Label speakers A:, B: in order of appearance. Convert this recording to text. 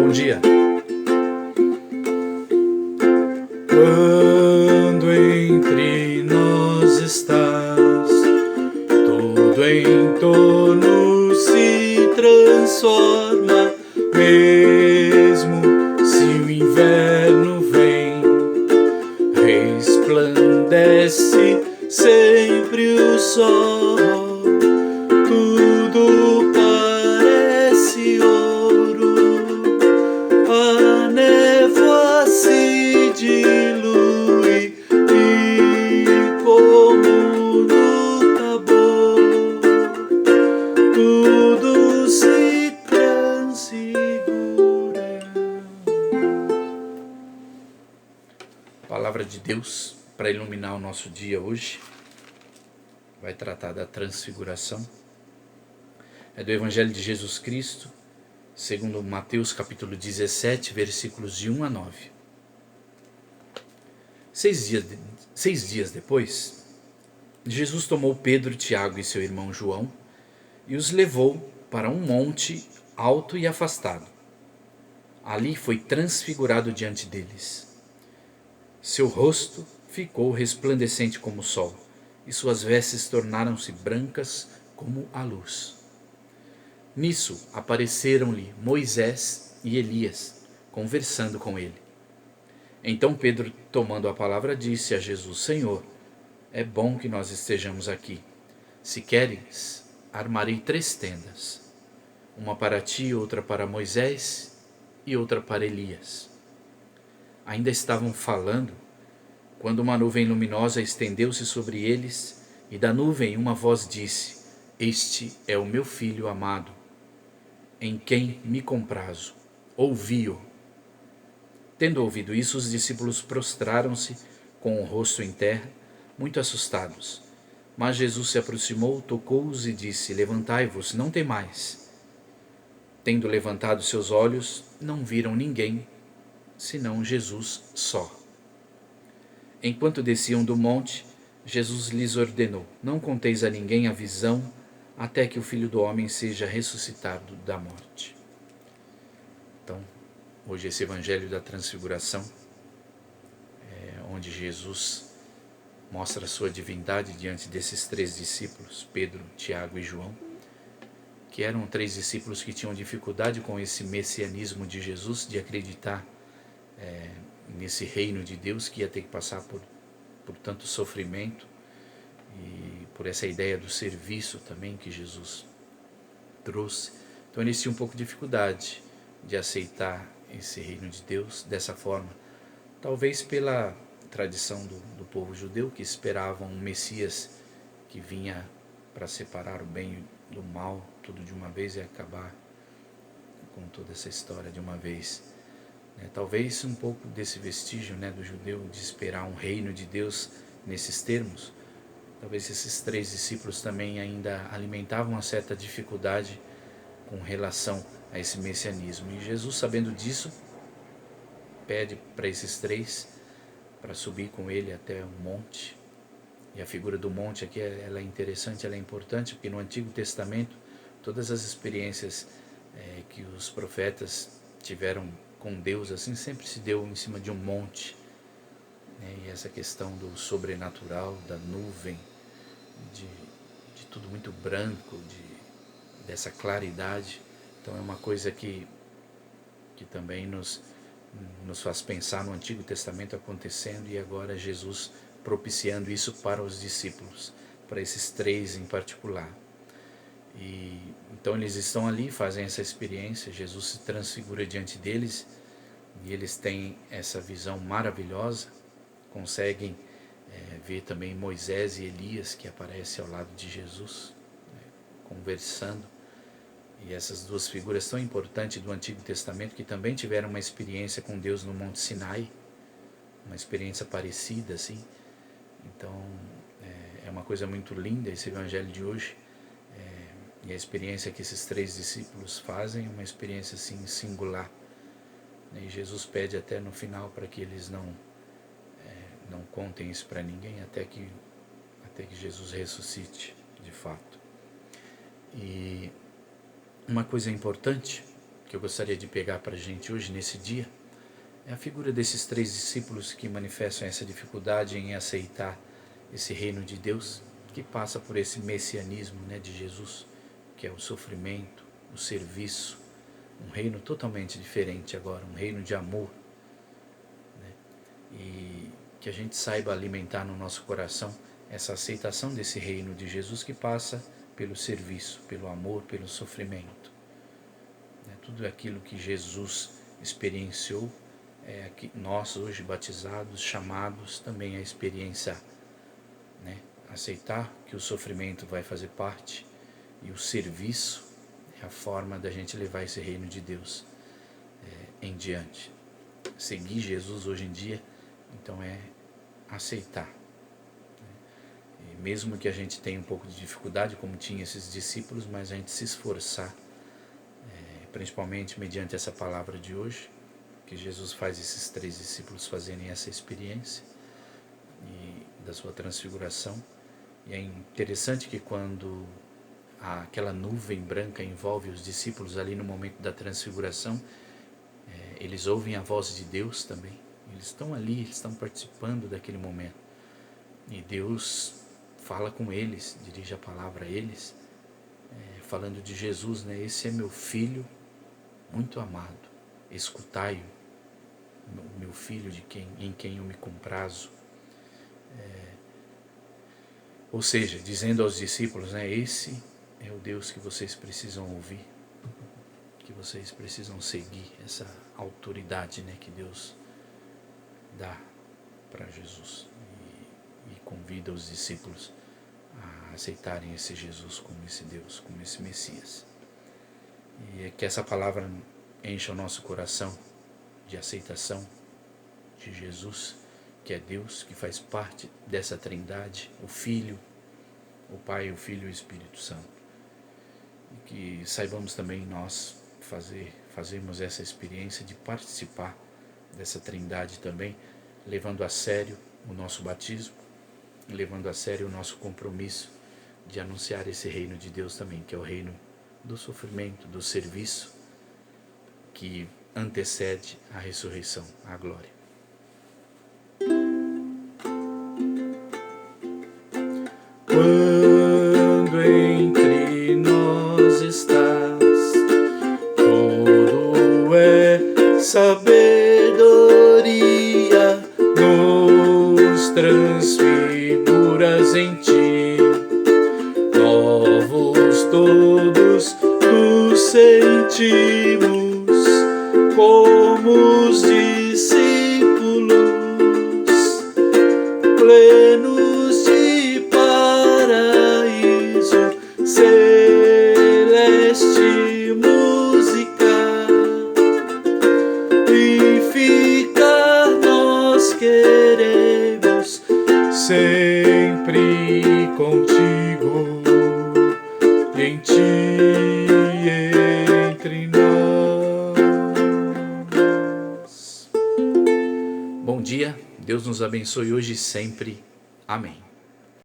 A: bom dia.
B: Quando entre nós estás, tudo em torno se transforma, mesmo se o inverno vem, resplandece sempre o sol, tudo parece ouro, a névoa se dilui e como no Tabor, tudo se transfigura.
A: Palavra de Deus para iluminar o nosso dia hoje vai tratar da transfiguração. É do Evangelho de Jesus Cristo, segundo Mateus capítulo 17, versículos de 1 a 9. 6 dias depois, Jesus tomou Pedro, Tiago e seu irmão João e os levou para um monte alto e afastado. Ali foi transfigurado diante deles. Seu rosto ficou resplandecente como o sol, e suas vestes tornaram-se brancas como a luz. Nisso apareceram-lhe Moisés e Elias, conversando com ele. Então Pedro, tomando a palavra, disse a Jesus: Senhor, é bom que nós estejamos aqui. Se queres, armarei 3 tendas, uma para ti, outra para Moisés e outra para Elias. Ainda estavam falando, quando uma nuvem luminosa estendeu-se sobre eles, e da nuvem uma voz disse: Este é o meu filho amado, em quem me comprazo. Ouvi-o. Tendo ouvido isso, os discípulos prostraram-se com o rosto em terra, muito assustados. Mas Jesus se aproximou, tocou-os e disse: Levantai-vos, não temais. Tendo levantado seus olhos, não viram ninguém, senão Jesus só. Enquanto desciam do monte, Jesus lhes ordenou: Não conteis a ninguém a visão, até que o Filho do Homem seja ressuscitado da morte. Então, hoje esse Evangelho da Transfiguração, onde Jesus mostra a sua divindade diante desses 3 discípulos, Pedro, Tiago e João, que eram 3 discípulos que tinham dificuldade com esse messianismo de Jesus, de acreditar nesse reino de Deus que ia ter que passar por tanto sofrimento e por essa ideia do serviço também que Jesus trouxe. Então eles tinham um pouco de dificuldade de aceitar esse reino de Deus dessa forma, talvez pela tradição do povo judeu, que esperavam um Messias que vinha para separar o bem do mal, tudo de uma vez, e acabar com toda essa história de uma vez. Talvez um pouco desse vestígio do judeu de esperar um reino de Deus nesses termos. Talvez esses 3 discípulos também ainda alimentavam uma certa dificuldade com relação a esse messianismo. E Jesus, sabendo disso, pede para esses 3 para subir com ele até um monte. E a figura do monte aqui ela é interessante, ela é importante, porque no Antigo Testamento todas as experiências que os profetas tiveram com Deus assim sempre se deu em cima de um monte, e essa questão do sobrenatural, da nuvem, de tudo muito branco, dessa claridade. Então é uma coisa que também nos faz pensar no Antigo Testamento acontecendo, e agora Jesus propiciando isso para os discípulos, para esses 3 em particular. E então eles estão ali, fazem essa experiência, Jesus se transfigura diante deles e eles têm essa visão maravilhosa, conseguem ver também Moisés e Elias que aparecem ao lado de Jesus, conversando. E essas 2 figuras tão importantes do Antigo Testamento, que também tiveram uma experiência com Deus no Monte Sinai, uma experiência parecida assim. Então é uma coisa muito linda esse Evangelho de hoje. E a experiência que esses 3 discípulos fazem é uma experiência assim singular. E Jesus pede até no final para que eles não contem isso para ninguém, até que Jesus ressuscite de fato. E uma coisa importante que eu gostaria de pegar para a gente hoje, nesse dia, é a figura desses 3 discípulos que manifestam essa dificuldade em aceitar esse reino de Deus, que passa por esse messianismo, né, de Jesus, que é o sofrimento, o serviço, um reino totalmente diferente agora, um reino de amor, né, e que a gente saiba alimentar no nosso coração essa aceitação desse reino de Jesus que passa pelo serviço, pelo amor, pelo sofrimento. Tudo aquilo que Jesus experienciou, que nós hoje batizados, chamados também a experienciar, né? Aceitar que o sofrimento vai fazer parte e o serviço é a forma da gente levar esse reino de Deus em diante. Seguir Jesus hoje em dia, então, é aceitar. E mesmo que a gente tenha um pouco de dificuldade, como tinha esses discípulos, mas a gente se esforçar, principalmente mediante essa palavra de hoje, que Jesus faz esses 3 discípulos fazerem essa experiência da sua transfiguração. E é interessante que quando aquela nuvem branca envolve os discípulos ali no momento da transfiguração, eles ouvem a voz de Deus também. Eles estão ali, eles estão participando daquele momento. E Deus fala com eles, dirige a palavra a eles, falando de Jesus, né? Esse é meu filho muito amado, escutai-o, meu filho em quem eu me comprazo. Ou seja, dizendo aos discípulos, né, esse é o Deus que vocês precisam ouvir, que vocês precisam seguir, essa autoridade, né, que Deus dá para Jesus, e convida os discípulos a aceitarem esse Jesus como esse Deus, como esse Messias. E que essa palavra encha o nosso coração de aceitação de Jesus, que é Deus, que faz parte dessa trindade, o Filho, o Pai, o Filho e o Espírito Santo. E que saibamos também nós fazermos essa experiência de participar dessa trindade também, levando a sério o nosso batismo, levando a sério o nosso compromisso de anunciar esse reino de Deus também, que é o reino do sofrimento, do serviço, que antecede a ressurreição, a glória.
B: Quando entre nós estás, todo é sabedoria, nos transfiguras em ti, novos todos nos sentimos como os discípulos, plenos de paraíso, celeste música, e ficar nós queremos sempre contigo, em ti, entre nós.
A: Bom dia, Deus nos abençoe hoje e sempre. Amém.